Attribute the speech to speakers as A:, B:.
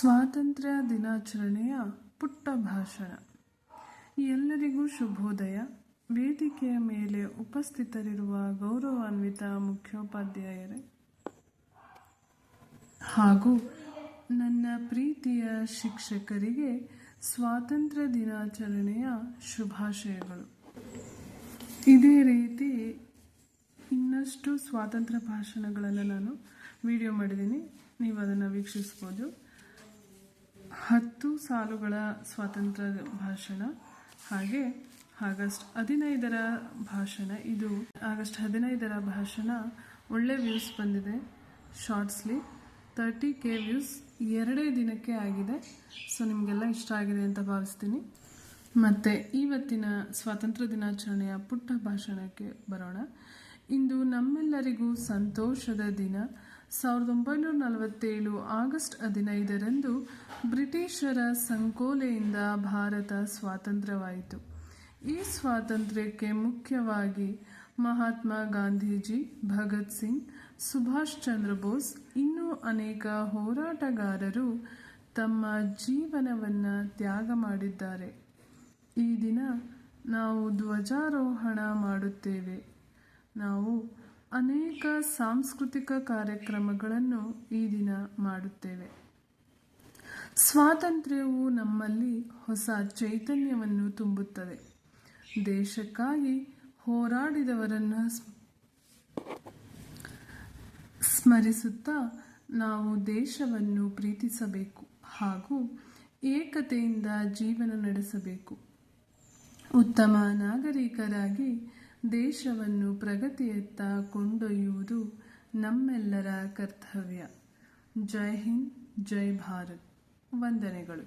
A: ಸ್ವಾತಂತ್ರ್ಯ ದಿನಾಚರಣೆಯ ಪುಟ್ಟ ಭಾಷಣ. ಎಲ್ಲರಿಗೂ ಶುಭೋದಯ. ವೇದಿಕೆಯ ಮೇಲೆ ಉಪಸ್ಥಿತರಿರುವ ಗೌರವಾನ್ವಿತ ಮುಖ್ಯೋಪಾಧ್ಯಾಯರೇ ಹಾಗೂ ನನ್ನ ಪ್ರೀತಿಯ ಶಿಕ್ಷಕರಿಗೆ ಸ್ವಾತಂತ್ರ್ಯ ದಿನಾಚರಣೆಯ ಶುಭಾಶಯಗಳು. ಇದೇ ರೀತಿ ಇನ್ನಷ್ಟು ಸ್ವಾತಂತ್ರ್ಯ ಭಾಷಣಗಳನ್ನು ನಾನು ವಿಡಿಯೋ ಮಾಡಿದ್ದೀನಿ, ನೀವು ಅದನ್ನು ವೀಕ್ಷಿಸ್ಬೋದು. 10 ಸಾಲುಗಳ ಸ್ವಾತಂತ್ರ್ಯ ಭಾಷಣ, ಹಾಗೆ ಆಗಸ್ಟ್ 15ರ ಭಾಷಣ. ಇದು ಆಗಸ್ಟ್ 15ರ ಭಾಷಣ ಒಳ್ಳೆ ವ್ಯೂಸ್ ಬಂದಿದೆ. ಶಾರ್ಟ್ಸ್ಲಿ 30K ವ್ಯೂಸ್ 2 ದಿನಕ್ಕೆ ಆಗಿದೆ. ಸೊ ನಿಮಗೆಲ್ಲ ಇಷ್ಟ ಆಗಿದೆ ಅಂತ ಭಾವಿಸ್ತೀನಿ. ಮತ್ತು ಇವತ್ತಿನ ಸ್ವಾತಂತ್ರ್ಯ ದಿನಾಚರಣೆಯ ಪುಟ್ಟ ಭಾಷಣಕ್ಕೆ ಬರೋಣ. ಇಂದು ನಮ್ಮೆಲ್ಲರಿಗೂ ಸಂತೋಷದ ದಿನ. 1947 ಆಗಸ್ಟ್ 15ರಂದು ಬ್ರಿಟಿಷರ ಸಂಕೋಲೆಯಿಂದ ಭಾರತ ಸ್ವಾತಂತ್ರ್ಯವಾಯಿತು. ಈ ಸ್ವಾತಂತ್ರ್ಯಕ್ಕೆ ಮುಖ್ಯವಾಗಿ ಮಹಾತ್ಮ ಗಾಂಧೀಜಿ, ಭಗತ್ ಸಿಂಗ್, ಸುಭಾಷ್ ಚಂದ್ರ ಬೋಸ್ ಇನ್ನೂ ಅನೇಕ ಹೋರಾಟಗಾರರು ತಮ್ಮ ಜೀವನವನ್ನು ತ್ಯಾಗ ಮಾಡಿದ್ದಾರೆ. ಈ ದಿನ ನಾವು ಧ್ವಜಾರೋಹಣ ಮಾಡುತ್ತೇವೆ. ನಾವು ಅನೇಕ ಸಾಂಸ್ಕೃತಿಕ ಕಾರ್ಯಕ್ರಮಗಳನ್ನು ಈ ದಿನ ಮಾಡುತ್ತೇವೆ. ಸ್ವಾತಂತ್ರ್ಯವು ನಮ್ಮಲ್ಲಿ ಹೊಸ ಚೈತನ್ಯವನ್ನು ತುಂಬುತ್ತದೆ. ದೇಶಕ್ಕಾಗಿ ಹೋರಾಡಿದವರನ್ನು ಸ್ಮರಿಸುತ್ತಾ ನಾವು ದೇಶವನ್ನು ಪ್ರೀತಿಸಬೇಕು ಹಾಗೂ ಏಕತೆಯಿಂದ ಜೀವನ ನಡೆಸಬೇಕು. ಉತ್ತಮ ನಾಗರಿಕರಾಗಿ ದೇಶವನ್ನು ಪ್ರಗತಿಯತ್ತ ಕೊಂಡೊಯ್ಯುವುದು ನಮ್ಮೆಲ್ಲರ ಕರ್ತವ್ಯ. ಜೈ ಹಿಂದ್, ಜೈ ಭಾರತ್. ವಂದನೆಗಳು.